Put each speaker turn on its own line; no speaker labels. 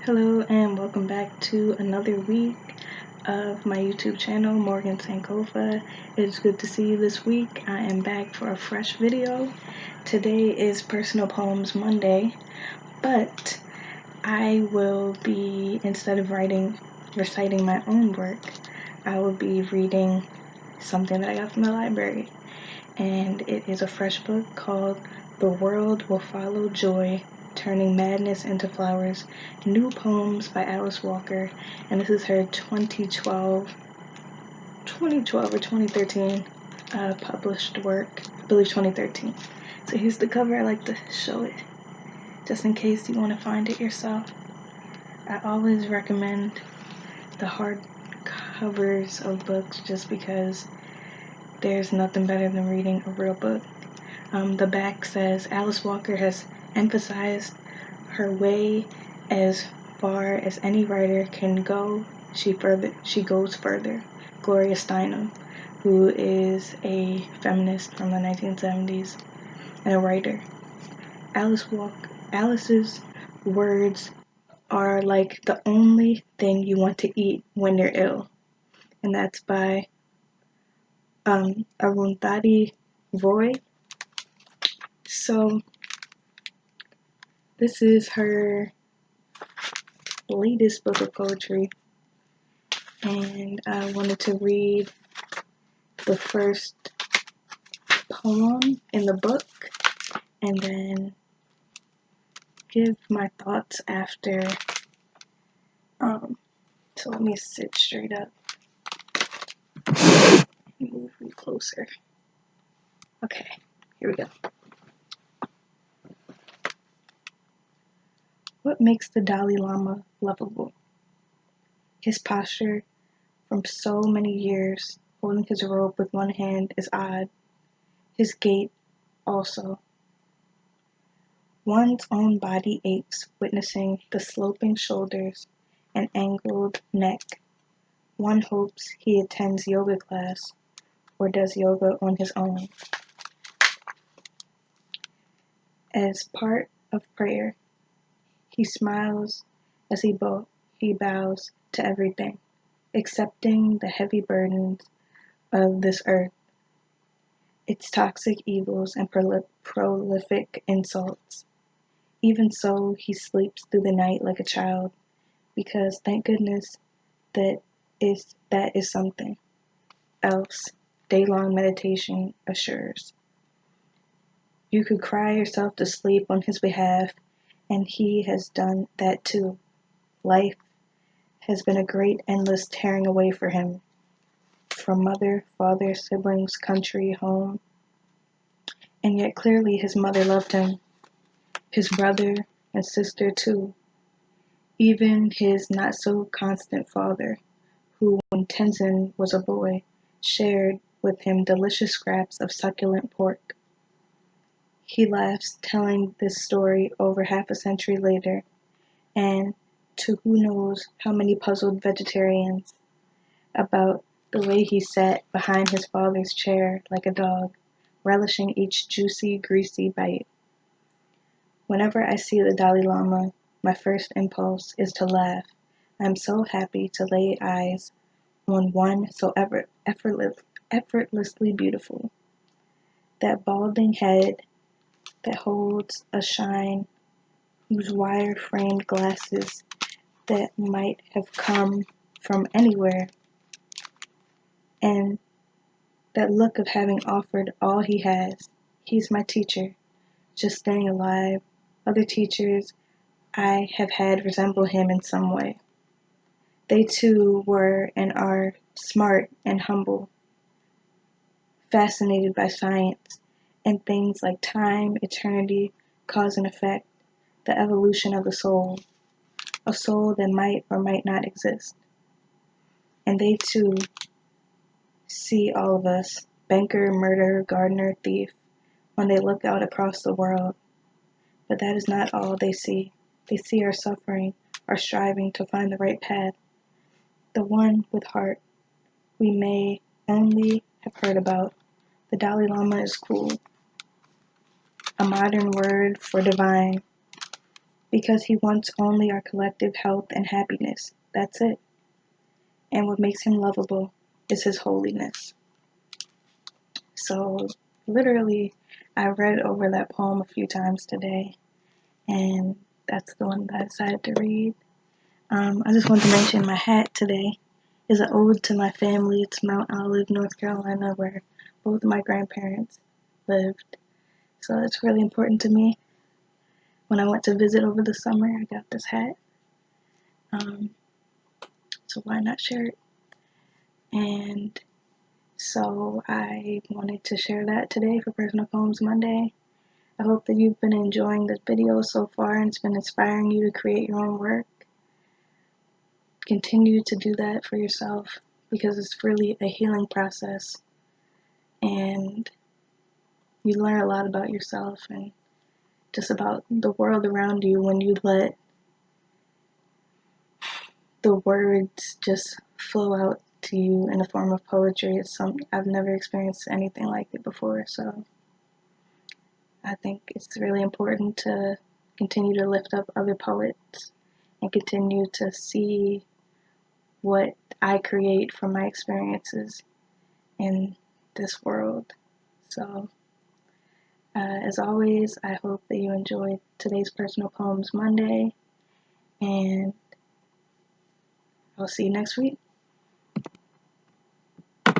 Hello and welcome back to another week of my YouTube channel, Morgan Sankofa. It's good to see you this week. I am back for a fresh video. Today is Personal Poems Monday, but I will be, instead of reciting my own work, I will be reading something that I got from the library. And it is a fresh book called The World Will Follow Joy, Turning Madness into Flowers, New Poems by Alice Walker, and this is her 2012 or 2013 published work, I believe 2013. So here's the cover. I like to show it just in case you want to find it yourself. I always recommend the hard covers of books just because there's nothing better than reading a real book. The back says, Alice Walker has emphasized her way as far as any writer can go. She goes further. Gloria Steinem, who is a feminist from the 1970s and a writer. Alice's words are like the only thing you want to eat when you're ill. And that's by Arundhati Roy. So this is her latest book of poetry, and I wanted to read the first poem in the book and then give my thoughts after. So let me sit straight up. Move me closer. Okay, here we go. What makes the Dalai Lama lovable? His posture from so many years, holding his robe with one hand, is odd. His gait also. One's own body aches witnessing the sloping shoulders and angled neck. One hopes he attends yoga class or does yoga on his own. As part of prayer, he smiles as he bows to everything, accepting the heavy burdens of this earth, its toxic evils and prolific insults. Even so, he sleeps through the night like a child, because thank goodness that is something else day-long meditation assures. You could cry yourself to sleep on his behalf, and he has done that too. Life has been a great endless tearing away for him, from mother, father, siblings, country, home. And yet clearly his mother loved him, his brother and sister too, even his not-so-constant father, who, when Tenzin was a boy, shared with him delicious scraps of succulent pork. He laughs telling this story over half a century later, and to who knows how many puzzled vegetarians, about the way he sat behind his father's chair like a dog, relishing each juicy, greasy bite. Whenever I see the Dalai Lama, my first impulse is to laugh. I am so happy to lay eyes on one so effortlessly beautiful. That balding head that holds a shine, whose wire-framed glasses that might have come from anywhere, and that look of having offered all he has. He's my teacher, just staying alive. Other teachers I have had resemble him in some way. They too were and are smart and humble, fascinated by science and things like time, eternity, cause and effect, the evolution of the soul, a soul that might or might not exist. And they too see all of us, banker, murderer, gardener, thief, when they look out across the world. But that is not all they see. They see our suffering, our striving to find the right path, the one with heart we may only have heard about. The Dalai Lama is cool, a modern word for divine. because he wants only our collective health and happiness. That's it. And what makes him lovable is his holiness. So, literally, I read over that poem a few times today, and that's the one that I decided to read. I just want to mention my hat today is an ode to my family. It's Mount Olive, North Carolina, where both of my grandparents lived. So it's really important to me. When I went to visit over the summer, I got this hat. So why not share it? And so I wanted to share that today for Personal Poems Monday. I hope that you've been enjoying this video so far and it's been inspiring you to create your own work. Continue to do that for yourself because it's really a healing process and you learn a lot about yourself and just about the world around you when you let the words just flow out to you in the form of poetry. I've never experienced anything like it before, so I think it's really important to continue to lift up other poets and continue to see what I create from my experiences in this world. So, as always, I hope that you enjoyed today's Personal Poems Monday, and I'll see you next week.